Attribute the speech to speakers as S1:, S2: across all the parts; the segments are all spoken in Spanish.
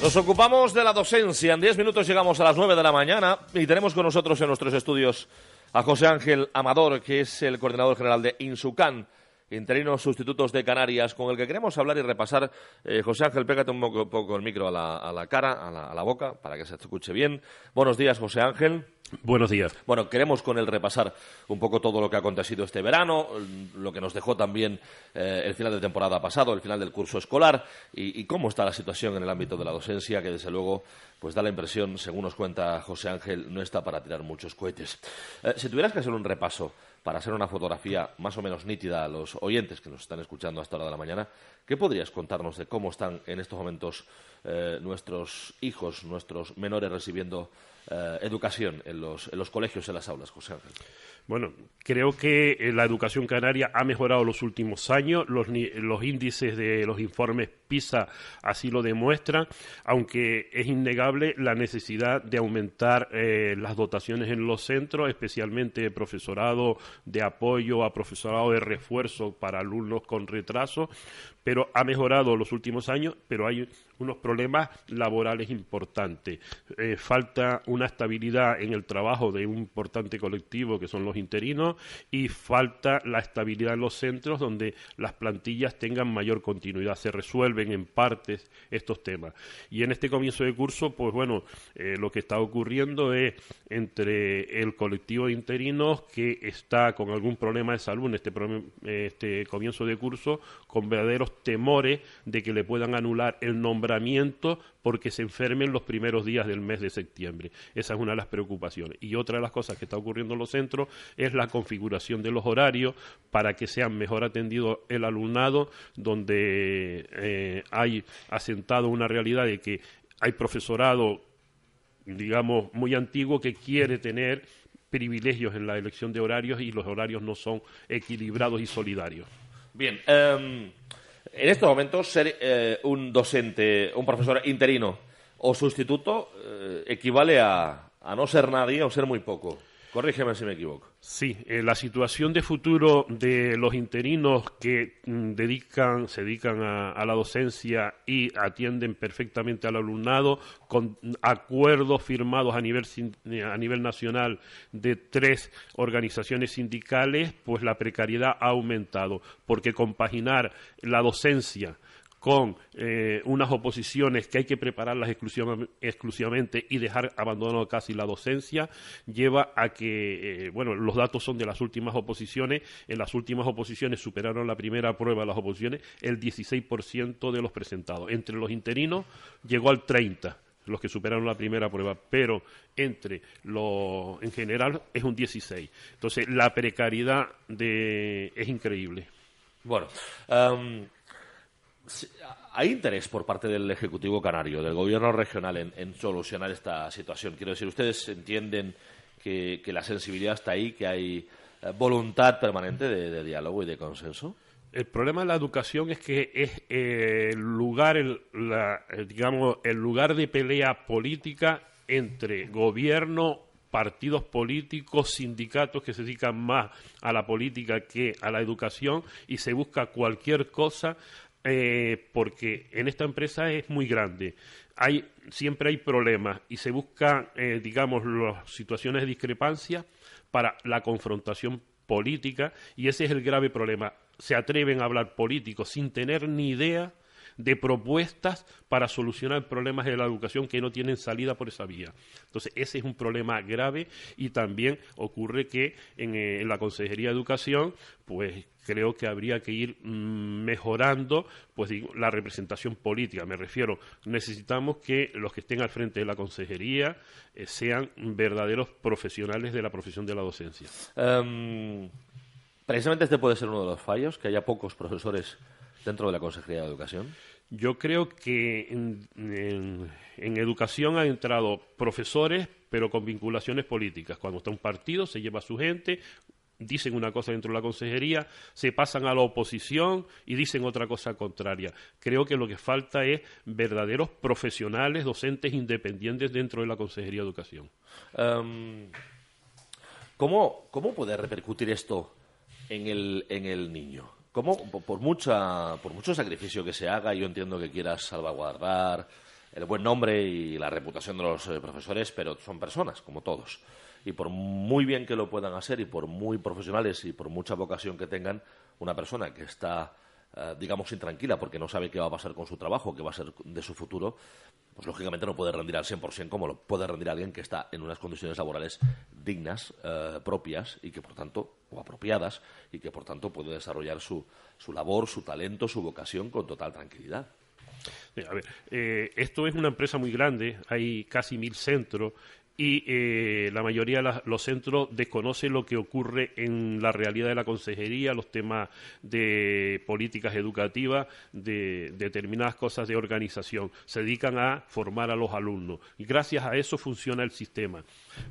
S1: Nos ocupamos de la docencia. En 10 minutos llegamos a las 9 de la mañana y tenemos con nosotros en nuestros estudios a José Ángel Amador, que es el coordinador general de INSUCAN, Interinos Sustitutos de Canarias, con el que queremos hablar y repasar. José Ángel, pégate un poco el micro a la cara, a la boca, para que se escuche bien. Buenos días, José Ángel.
S2: Buenos días.
S1: Bueno, queremos con él repasar un poco todo lo que ha acontecido este verano, lo que nos dejó también el final de temporada pasado, el final del curso escolar y cómo está la situación en el ámbito de la docencia, que desde luego pues da la impresión, según nos cuenta José Ángel, no está para tirar muchos cohetes. Si tuvieras que hacer un repaso para hacer una fotografía más o menos nítida a los oyentes que nos están escuchando a esta hora de la mañana, ¿qué podrías contarnos de cómo están en estos momentos nuestros hijos, nuestros menores recibiendo educación en los colegios, en las aulas, José Ángel?
S2: Bueno, creo que la educación canaria ha mejorado los últimos años, los índices de los informes PISA así lo demuestran, aunque es innegable la necesidad de aumentar las dotaciones en los centros, especialmente de profesorado de apoyo, a profesorado de refuerzo para alumnos con retraso, pero ha mejorado los últimos años, pero hay unos problemas laborales importantes. Falta una estabilidad en el trabajo de un importante colectivo que son los interinos y falta la estabilidad en los centros donde las plantillas tengan mayor continuidad. Se resuelven en partes estos temas. Y en este comienzo de curso, pues bueno, lo que está ocurriendo es entre el colectivo de interinos que está con algún problema de salud en este comienzo de curso, con verdaderos temores de que le puedan anular el nombramiento porque se enfermen los primeros días del mes de septiembre. Esa es una de las preocupaciones. Y otra de las cosas que está ocurriendo en los centros es la configuración de los horarios para que sea mejor atendido el alumnado, donde hay asentado una realidad de que hay profesorado, digamos, muy antiguo que quiere tener privilegios en la elección de horarios y los horarios no son equilibrados y solidarios.
S1: Bien, en estos momentos ser un docente, un profesor interino o sustituto equivale a no ser nadie o ser muy poco. Corrígeme si me equivoco.
S2: Sí, la situación de futuro de los interinos que se dedican a la docencia y atienden perfectamente al alumnado con acuerdos firmados a nivel nacional de 3 organizaciones sindicales, pues la precariedad ha aumentado, porque compaginar la docencia con unas oposiciones que hay que prepararlas exclusivamente y dejar abandonado casi la docencia, lleva a que, los datos son de las últimas oposiciones. En las últimas oposiciones superaron la primera prueba de las oposiciones el 16% de los presentados. Entre los interinos llegó al 30%. Los que superaron la primera prueba, pero en general es un 16%. Entonces, la precariedad es increíble.
S1: Bueno, ¿hay interés por parte del Ejecutivo canario, del Gobierno regional, en solucionar esta situación? Quiero decir, ¿ustedes entienden que la sensibilidad está ahí, que hay voluntad permanente de diálogo y de consenso?
S2: El problema de la educación es que es el lugar de pelea política entre gobierno, partidos políticos, sindicatos que se dedican más a la política que a la educación, y se busca cualquier cosa porque en esta empresa es muy grande. Siempre hay problemas y se busca, las situaciones de discrepancia para la confrontación política, y ese es el grave problema. Se atreven a hablar políticos sin tener ni idea de propuestas para solucionar problemas de la educación que no tienen salida por esa vía. Entonces, ese es un problema grave, y también ocurre que en la Consejería de Educación, pues creo que habría que ir mejorando la representación política. Me refiero, necesitamos que los que estén al frente de la Consejería sean verdaderos profesionales de la profesión de la docencia.
S1: Precisamente este puede ser uno de los fallos, que haya pocos profesores dentro de la Consejería de Educación.
S2: Yo creo que en educación han entrado profesores, pero con vinculaciones políticas. Cuando está un partido, se lleva a su gente, dicen una cosa dentro de la consejería, se pasan a la oposición y dicen otra cosa contraria. Creo que lo que falta es verdaderos profesionales, docentes independientes dentro de la Consejería de Educación.
S1: ¿Cómo puede repercutir esto en el niño? ¿Cómo, por mucho sacrificio que se haga, yo entiendo que quieras salvaguardar el buen nombre y la reputación de los profesores, pero son personas, como todos. Y por muy bien que lo puedan hacer y por muy profesionales y por mucha vocación que tengan, una persona que está, digamos, intranquila porque no sabe qué va a pasar con su trabajo, qué va a ser de su futuro, pues lógicamente no puede rendir al 100% como lo puede rendir alguien que está en unas condiciones laborales dignas, propias y que por tanto, o apropiadas, y que por tanto puede desarrollar su labor, su talento, su vocación con total tranquilidad.
S2: A ver, esto es una empresa muy grande, hay casi 1000 centros y la mayoría de los centros desconocen lo que ocurre en la realidad de la consejería, los temas de políticas educativas, de determinadas cosas de organización. Se dedican a formar a los alumnos y gracias a eso funciona el sistema.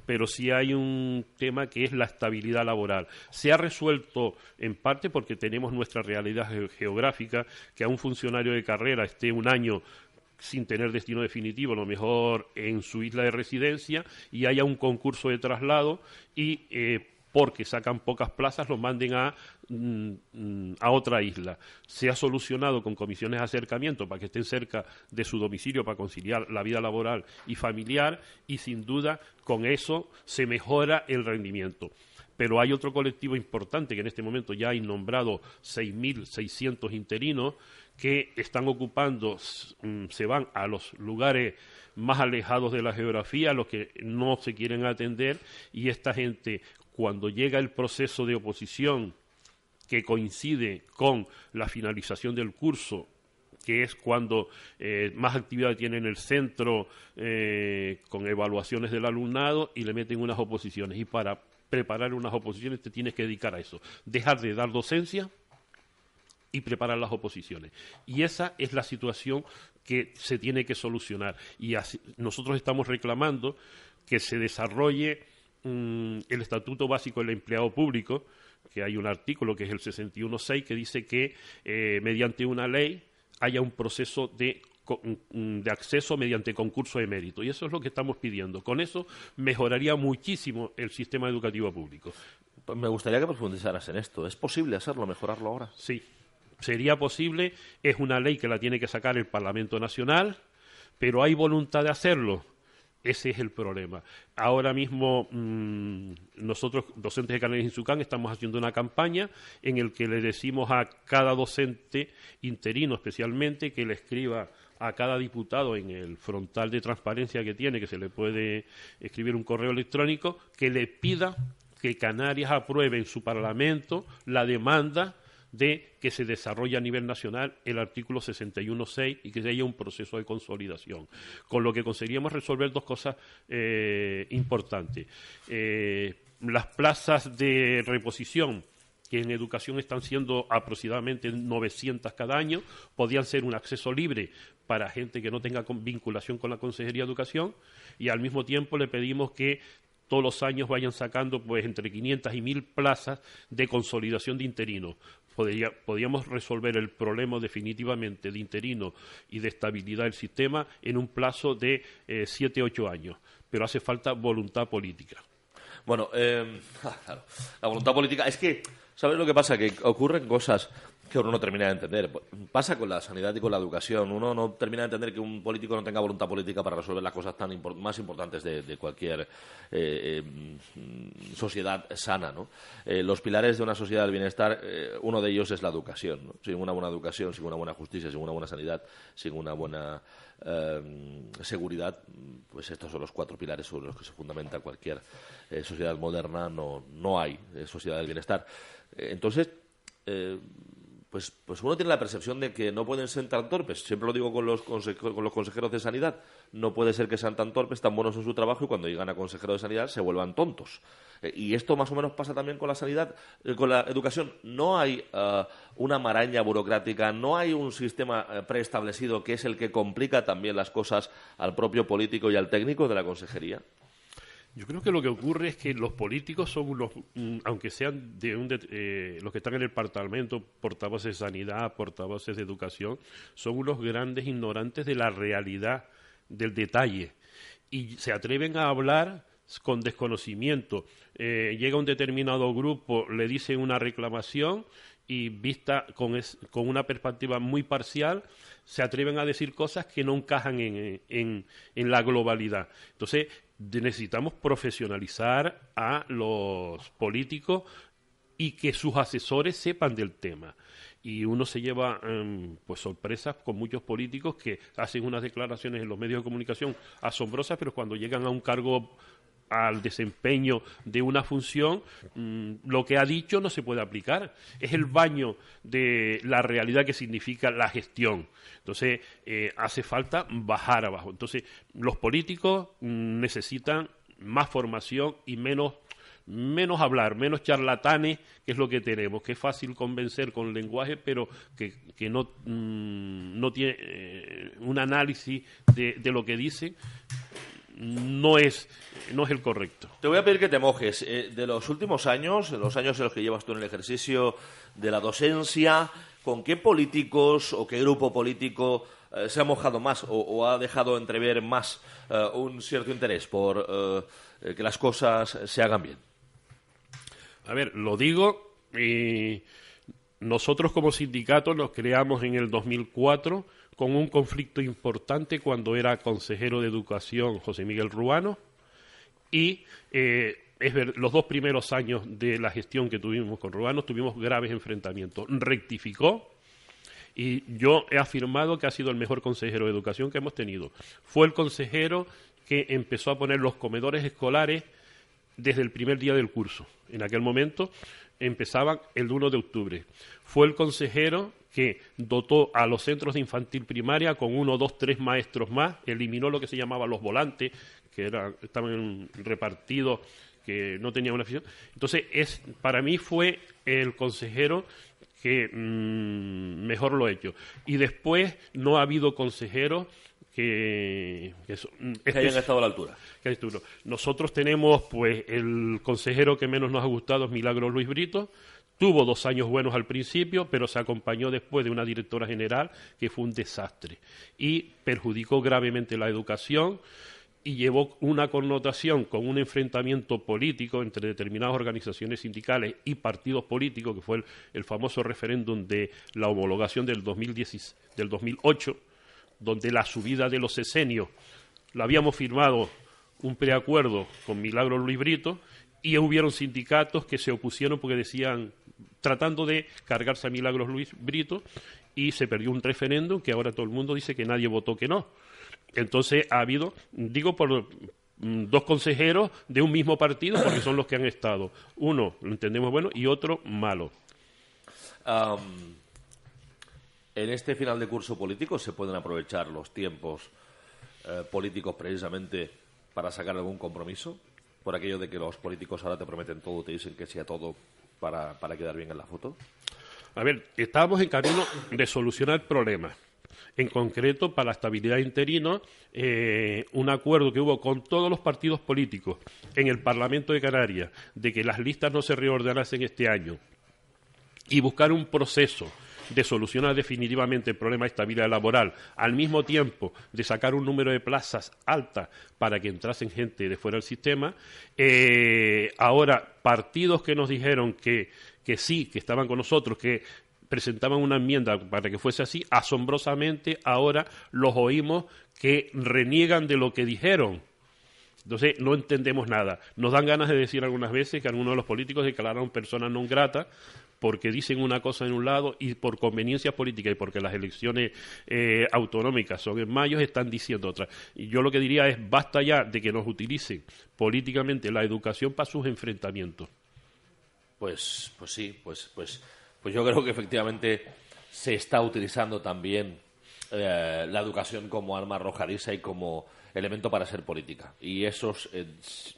S2: Pero sí hay un tema que es la estabilidad laboral. Se ha resuelto en parte porque tenemos nuestra realidad geográfica, que a un funcionario de carrera esté un año sin tener destino definitivo, a lo mejor en su isla de residencia, y haya un concurso de traslado y porque sacan pocas plazas los manden a otra isla. Se ha solucionado con comisiones de acercamiento para que estén cerca de su domicilio para conciliar la vida laboral y familiar y sin duda con eso se mejora el rendimiento. Pero hay otro colectivo importante que en este momento ya hay nombrado 6.600 interinos que están ocupando, se van a los lugares más alejados de la geografía, los que no se quieren atender, y esta gente, cuando llega el proceso de oposición que coincide con la finalización del curso, que es cuando más actividad tiene en el centro con evaluaciones del alumnado y le meten unas oposiciones. Y para preparar unas oposiciones te tienes que dedicar a eso. Dejar de dar docencia y preparar las oposiciones. Y esa es la situación que se tiene que solucionar. Y así, nosotros estamos reclamando que se desarrolle el Estatuto Básico del Empleado Público, que hay un artículo que es el 61.6 que dice que mediante una ley haya un proceso de acceso mediante concurso de mérito. Y eso es lo que estamos pidiendo. Con eso mejoraría muchísimo el sistema educativo público.
S1: Pues me gustaría que profundizaras en esto. ¿Es posible hacerlo, mejorarlo ahora?
S2: Sí, sería posible. Es una ley que la tiene que sacar el Parlamento Nacional, pero ¿hay voluntad de hacerlo? Ese es el problema. Ahora mismo nosotros, docentes de Canarias Insucán, estamos haciendo una campaña en el que le decimos a cada docente interino especialmente que le escriba a cada diputado en el frontal de transparencia que tiene, que se le puede escribir un correo electrónico, que le pida que Canarias apruebe en su Parlamento la demanda de que se desarrolle a nivel nacional el artículo 61.6 y que haya un proceso de consolidación, con lo que conseguiríamos resolver dos cosas importantes. Las plazas de reposición, que en educación están siendo aproximadamente 900 cada año, podían ser un acceso libre para gente que no tenga vinculación con la Consejería de Educación, y al mismo tiempo le pedimos que todos los años vayan sacando pues entre 500 y 1.000 plazas de consolidación de interinos. Podríamos resolver el problema definitivamente de interino y de estabilidad del sistema en un plazo de 7-8 años, pero hace falta voluntad política.
S1: Bueno, claro, la voluntad política es que, ¿sabes lo que pasa? Que ocurren cosas que uno no termina de entender. Pasa con la sanidad y con la educación. Uno no termina de entender que un político no tenga voluntad política para resolver las cosas más importantes de cualquier sociedad sana, ¿no? Los pilares de una sociedad del bienestar, uno de ellos es la educación, ¿no? Sin una buena educación, sin una buena justicia, sin una buena sanidad, sin una buena seguridad, pues estos son los 4 pilares sobre los que se fundamenta cualquier sociedad moderna. No hay sociedad del bienestar. Entonces, pues uno tiene la percepción de que no pueden ser tan torpes. Siempre lo digo con los consejeros de sanidad. No puede ser que sean tan torpes, tan buenos en su trabajo y cuando llegan a consejero de sanidad se vuelvan tontos. Y esto más o menos pasa también con la sanidad, con la educación. No hay una maraña burocrática, no hay un sistema preestablecido que es el que complica también las cosas al propio político y al técnico de la consejería.
S2: Yo creo que lo que ocurre es que los políticos son unos, aunque sean los que están en el Parlamento, portavoces de sanidad, portavoces de educación, son unos grandes ignorantes de la realidad, del detalle, y se atreven a hablar con desconocimiento. Llega un determinado grupo, le dicen una reclamación y vista con una perspectiva muy parcial, se atreven a decir cosas que no encajan en la globalidad. Entonces, necesitamos profesionalizar a los políticos y que sus asesores sepan del tema. Y uno se lleva pues sorpresas con muchos políticos que hacen unas declaraciones en los medios de comunicación asombrosas, pero cuando llegan a un cargo, al desempeño de una función, lo que ha dicho no se puede aplicar. Es el baño de la realidad que significa la gestión. Entonces, hace falta bajar abajo. Entonces, los políticos necesitan más formación y menos hablar, menos charlatanes, que es lo que tenemos, que es fácil convencer con lenguaje, pero que no tiene un análisis de lo que dice. No es el correcto.
S1: Te voy a pedir que te mojes. De los últimos años, los años en los que llevas tú en el ejercicio de la docencia, ¿con qué políticos o qué grupo político se ha mojado más o ha dejado entrever más un cierto interés por que las cosas se hagan bien?
S2: A ver, lo digo, nosotros como sindicato nos creamos en el 2004 con un conflicto importante cuando era consejero de Educación José Miguel Ruano y los 2 primeros años de la gestión que tuvimos con Ruano tuvimos graves enfrentamientos. Rectificó y yo he afirmado que ha sido el mejor consejero de Educación que hemos tenido. Fue el consejero que empezó a poner los comedores escolares desde el primer día del curso. En aquel momento empezaban el 1 de octubre. Fue el consejero que dotó a los centros de infantil primaria con 1, 2, 3 maestros más, eliminó lo que se llamaba los volantes, que estaban repartidos, que no tenían una afición. Entonces, para mí fue el consejero que mejor lo ha hecho. Y después no ha habido consejeros que
S1: hayan estado a la altura.
S2: Nosotros tenemos, pues, el consejero que menos nos ha gustado es Milagros Luis Brito. Tuvo 2 años buenos al principio, pero se acompañó después de una directora general que fue un desastre y perjudicó gravemente la educación y llevó una connotación con un enfrentamiento político entre determinadas organizaciones sindicales y partidos políticos, que fue el famoso referéndum de la homologación del 2008, donde la subida de los sesenios lo habíamos firmado un preacuerdo con Milagros Luis Brito y hubieron sindicatos que se opusieron porque decían, tratando de cargarse a Milagros Luis Brito, y se perdió un referéndum que ahora todo el mundo dice que nadie votó que no. Entonces ha habido, digo por 2 consejeros de un mismo partido, porque son los que han estado. Uno lo entendemos bueno y otro malo.
S1: En este final de curso político se pueden aprovechar los tiempos políticos precisamente para sacar algún compromiso, por aquello de que los políticos ahora te prometen todo, te dicen que sea todo para quedar bien en la foto.
S2: A ver, estábamos en camino de solucionar problemas. En concreto, para la estabilidad interina, un acuerdo que hubo con todos los partidos políticos en el Parlamento de Canarias de que las listas no se reordenasen este año y buscar un proceso de solucionar definitivamente el problema de estabilidad laboral, al mismo tiempo de sacar un número de plazas altas para que entrasen gente de fuera del sistema. Ahora, partidos que nos dijeron que sí, que estaban con nosotros, que presentaban una enmienda para que fuese así, asombrosamente ahora los oímos que reniegan de lo que dijeron. Entonces, no entendemos nada. Nos dan ganas de decir algunas veces que algunos de los políticos declararon personas non gratas porque dicen una cosa en un lado y por conveniencias políticas y porque las elecciones autonómicas son en mayo están diciendo otra. Y yo lo que diría es, basta ya de que nos utilicen políticamente la educación para sus enfrentamientos.
S1: Pues sí, pues yo creo que efectivamente se está utilizando también la educación como arma arrojadiza y como elemento para ser política. Y eso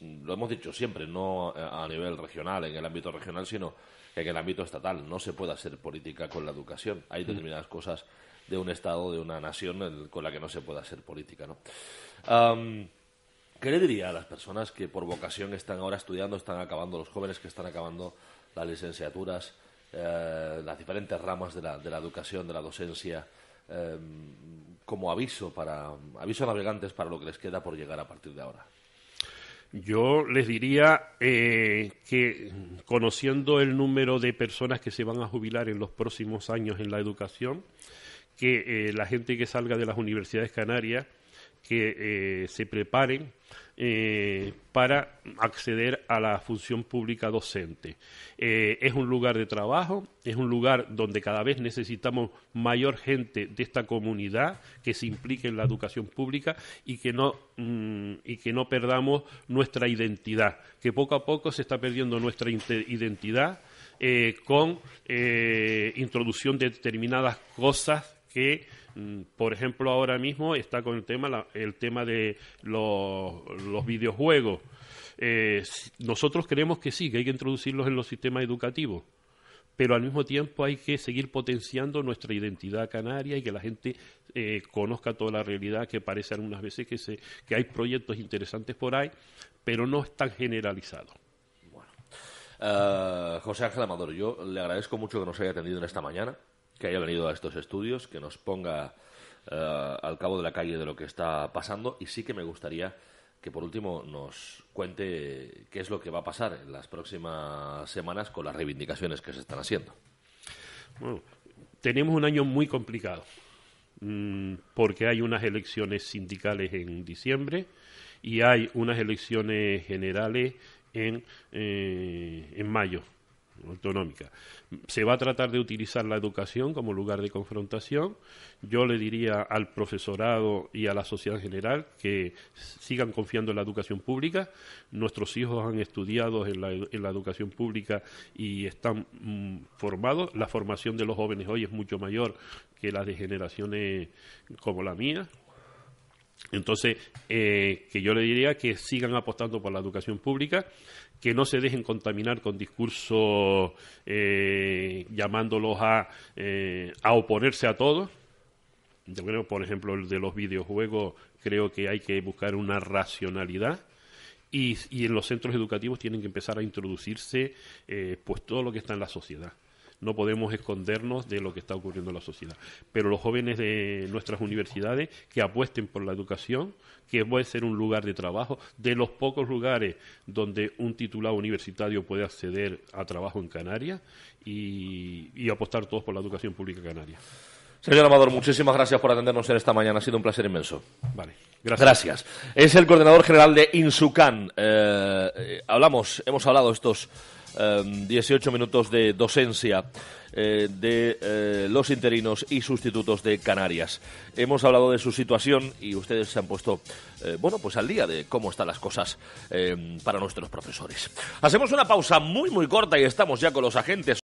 S1: lo hemos dicho siempre, no a nivel regional, en el ámbito regional, sino en el ámbito estatal. No se puede hacer política con la educación. Hay determinadas cosas de un Estado, de una nación, con la que no se puede hacer política, ¿no? ¿Qué le diría a las personas que por vocación están ahora estudiando, están acabando, los jóvenes que están acabando las licenciaturas, las diferentes ramas de la educación, de la docencia, como aviso navegantes para lo que les queda por llegar a partir de ahora?
S2: Yo les diría que, conociendo el número de personas que se van a jubilar en los próximos años en la educación, que la gente que salga de las universidades canarias, que se preparen para acceder a la función pública docente. Es un lugar de trabajo, es un lugar donde cada vez necesitamos mayor gente de esta comunidad que se implique en la educación pública y que no perdamos nuestra identidad, que poco a poco se está perdiendo nuestra identidad con introducción de determinadas cosas que, por ejemplo, ahora mismo está con el tema de los videojuegos. Nosotros creemos que sí, que hay que introducirlos en los sistemas educativos, pero al mismo tiempo hay que seguir potenciando nuestra identidad canaria y que la gente conozca toda la realidad, que parece algunas veces que hay proyectos interesantes por ahí, pero no están generalizados.
S1: José Ángel Amador, yo le agradezco mucho que nos haya atendido en esta mañana, que haya venido a estos estudios, que nos ponga al cabo de la calle de lo que está pasando, y sí que me gustaría que por último nos cuente qué es lo que va a pasar en las próximas semanas con las reivindicaciones que se están haciendo.
S2: Bueno, tenemos un año muy complicado porque hay unas elecciones sindicales en diciembre y hay unas elecciones generales en mayo, autonómica. Se va a tratar de utilizar la educación como lugar de confrontación. Yo le diría al profesorado y a la sociedad en general que sigan confiando en la educación pública. Nuestros hijos han estudiado en la educación pública y están formados. La formación de los jóvenes hoy es mucho mayor que la de generaciones como la mía. Entonces, que yo le diría que sigan apostando por la educación pública, que no se dejen contaminar con discursos llamándolos a oponerse a todo. Yo creo, por ejemplo, el de los videojuegos, creo que hay que buscar una racionalidad y en los centros educativos tienen que empezar a introducirse pues todo lo que está en la sociedad. No podemos escondernos de lo que está ocurriendo en la sociedad. Pero los jóvenes de nuestras universidades que apuesten por la educación, que puede ser un lugar de trabajo, de los pocos lugares donde un titulado universitario puede acceder a trabajo en Canarias y apostar todos por la educación pública canaria.
S1: Señor Amador, muchísimas gracias por atendernos en esta mañana. Ha sido un placer inmenso.
S2: Vale, gracias.
S1: Es el coordinador general de Insucan. Hemos hablado estos 18 minutos de docencia de los interinos y sustitutos de Canarias. Hemos hablado de su situación y ustedes se han puesto pues al día de cómo están las cosas para nuestros profesores. Hacemos una pausa muy muy corta y estamos ya con los agentes